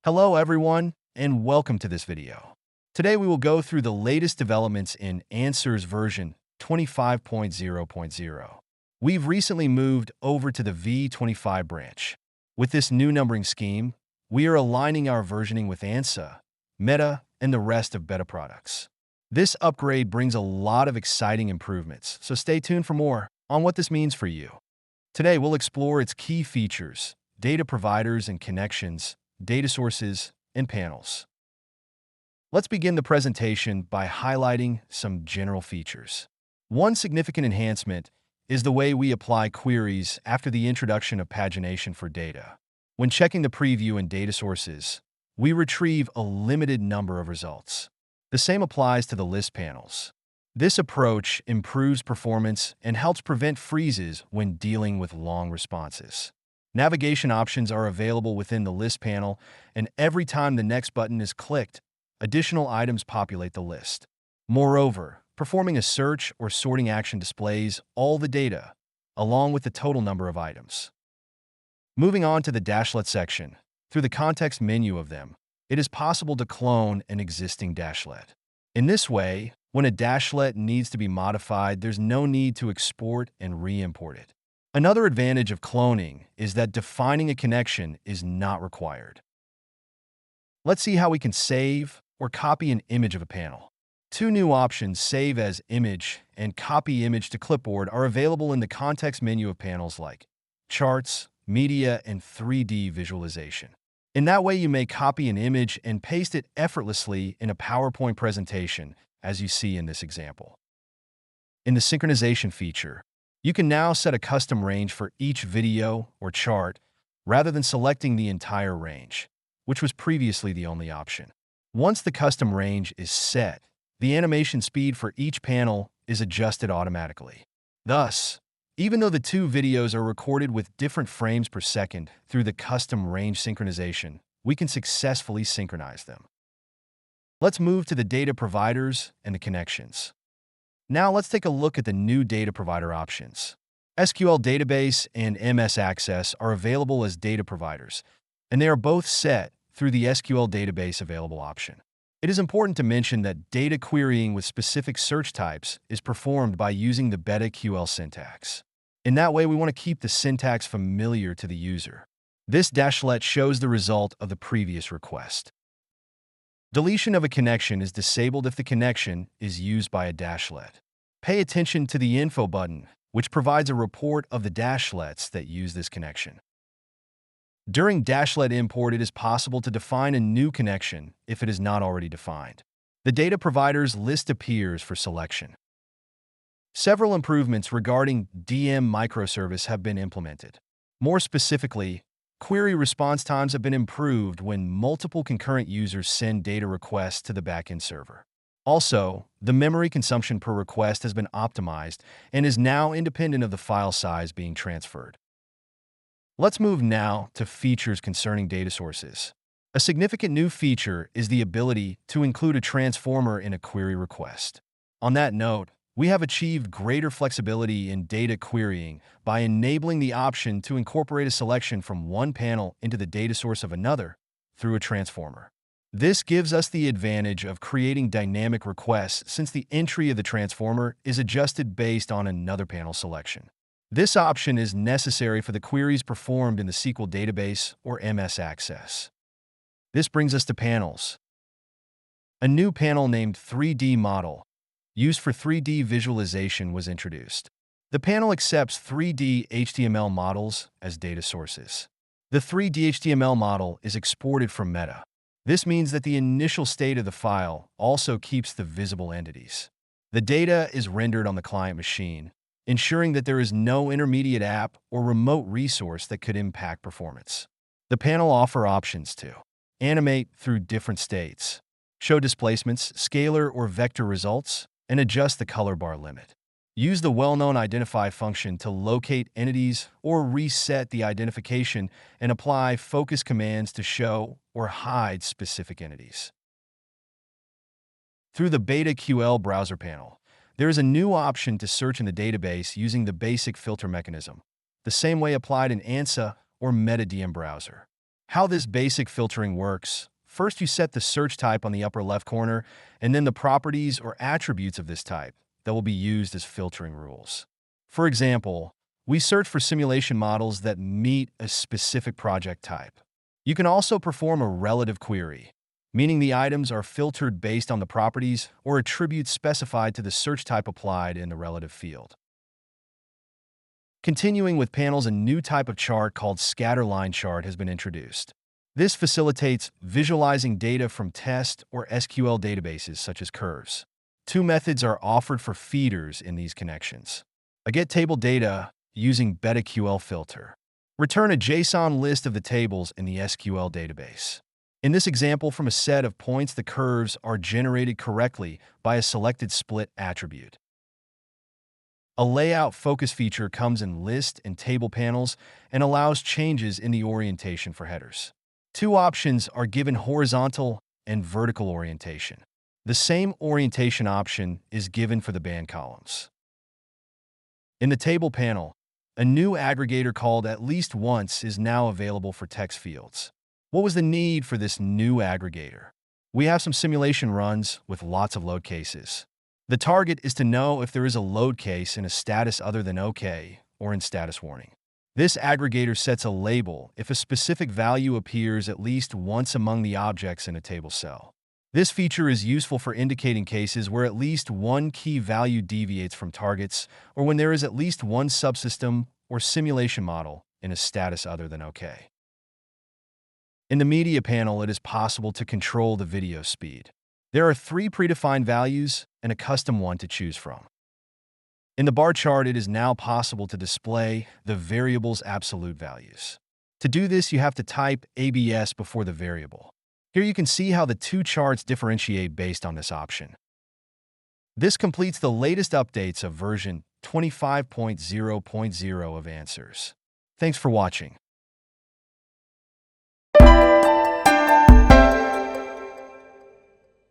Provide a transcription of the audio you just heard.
Hello everyone, and welcome to this video. Today we will go through the latest developments in Answers version 25.0.0. We've recently moved over to the V25 branch. With this new numbering scheme, we are aligning our versioning with ANSA, Meta, and the rest of beta products. This upgrade brings a lot of exciting improvements, so stay tuned for more on what this means for you. Today we'll explore its key features, data providers and connections, data sources, and panels. Let's begin the presentation by highlighting some general features. One significant enhancement is the way we apply queries after the introduction of pagination for data. When checking the preview and data sources, we retrieve a limited number of results. The same applies to the list panels. This approach improves performance and helps prevent freezes when dealing with long responses. Navigation options are available within the list panel, and every time the next button is clicked, additional items populate the list. Moreover, performing a search or sorting action displays all the data, along with the total number of items. Moving on to the dashlet section, through the context menu of them, it is possible to clone an existing dashlet. In this way, when a dashlet needs to be modified, there's no need to export and re-import it. Another advantage of cloning is that defining a connection is not required. Let's see how we can save or copy an image of a panel. Two new options, Save as Image and Copy Image to Clipboard, are available in the context menu of panels like Charts, Media, and 3D Visualization. In that way, you may copy an image and paste it effortlessly in a PowerPoint presentation, as you see in this example. In the synchronization feature, you can now set a custom range for each video or chart rather than selecting the entire range, which was previously the only option. Once the custom range is set, the animation speed for each panel is adjusted automatically. Thus, even though the two videos are recorded with different frames per second through the custom range synchronization, we can successfully synchronize them. Let's move to the data providers and the connections. Now let's take a look at the new data provider options. SQL Database and MS Access are available as data providers, and they are both set through the SQL Database Available option. It is important to mention that data querying with specific search types is performed by using the BetaQL syntax. In that way, we want to keep the syntax familiar to the user. This dashlet shows the result of the previous request. Deletion of a connection is disabled if the connection is used by a dashlet. Pay attention to the Info button, which provides a report of the dashlets that use this connection. During dashlet import, it is possible to define a new connection if it is not already defined. The data providers list appears for selection. Several improvements regarding DM microservice have been implemented. More specifically, query response times have been improved when multiple concurrent users send data requests to the backend server. Also, the memory consumption per request has been optimized and is now independent of the file size being transferred. Let's move now to features concerning data sources. A significant new feature is the ability to include a transformer in a query request. On that note, we have achieved greater flexibility in data querying by enabling the option to incorporate a selection from one panel into the data source of another through a transformer. This gives us the advantage of creating dynamic requests since the entry of the transformer is adjusted based on another panel selection. This option is necessary for the queries performed in the SQL database or MS Access. This brings us to panels. A new panel named 3D Model, used for 3D visualization, was introduced. The panel accepts 3D HTML models as data sources. The 3D HTML model is exported from Meta. This means that the initial state of the file also keeps the visible entities. The data is rendered on the client machine, ensuring that there is no intermediate app or remote resource that could impact performance. The panel offers options to animate through different states, show displacements, scalar or vector results, and adjust the color bar limit. Use the well-known Identify function to locate entities or reset the identification and apply focus commands to show or hide specific entities. Through the BetaQL browser panel, there is a new option to search in the database using the basic filter mechanism, the same way applied in ANSA or MetaDM browser. How this basic filtering works: first, you set the search type on the upper left corner, and then the properties or attributes of this type that will be used as filtering rules. For example, we search for simulation models that meet a specific project type. You can also perform a relative query, meaning the items are filtered based on the properties or attributes specified to the search type applied in the relative field. Continuing with panels, a new type of chart called scatter line chart has been introduced. This facilitates visualizing data from test or SQL databases such as curves. Two methods are offered for feeders in these connections. A get table data using BetaQL filter. Return a JSON list of the tables in the SQL database. In this example, from a set of points, the curves are generated correctly by a selected split attribute. A layout focus feature comes in list and table panels and allows changes in the orientation for headers. Two options are given: horizontal and vertical orientation. The same orientation option is given for the band columns. In the table panel, a new aggregator called at least once is now available for text fields. What was the need for this new aggregator? We have some simulation runs with lots of load cases. The target is to know if there is a load case in a status other than OK or in status warning. This aggregator sets a label if a specific value appears at least once among the objects in a table cell. This feature is useful for indicating cases where at least one key value deviates from targets, or when there is at least one subsystem or simulation model in a status other than OK. In the media panel, it is possible to control the video speed. There are 3 predefined values and a custom one to choose from. In the bar chart, it is now possible to display the variable's absolute values. To do this, you have to type ABS before the variable. Here you can see how the two charts differentiate based on this option. This completes the latest updates of version 25.0.0 of Answers. Thanks for watching.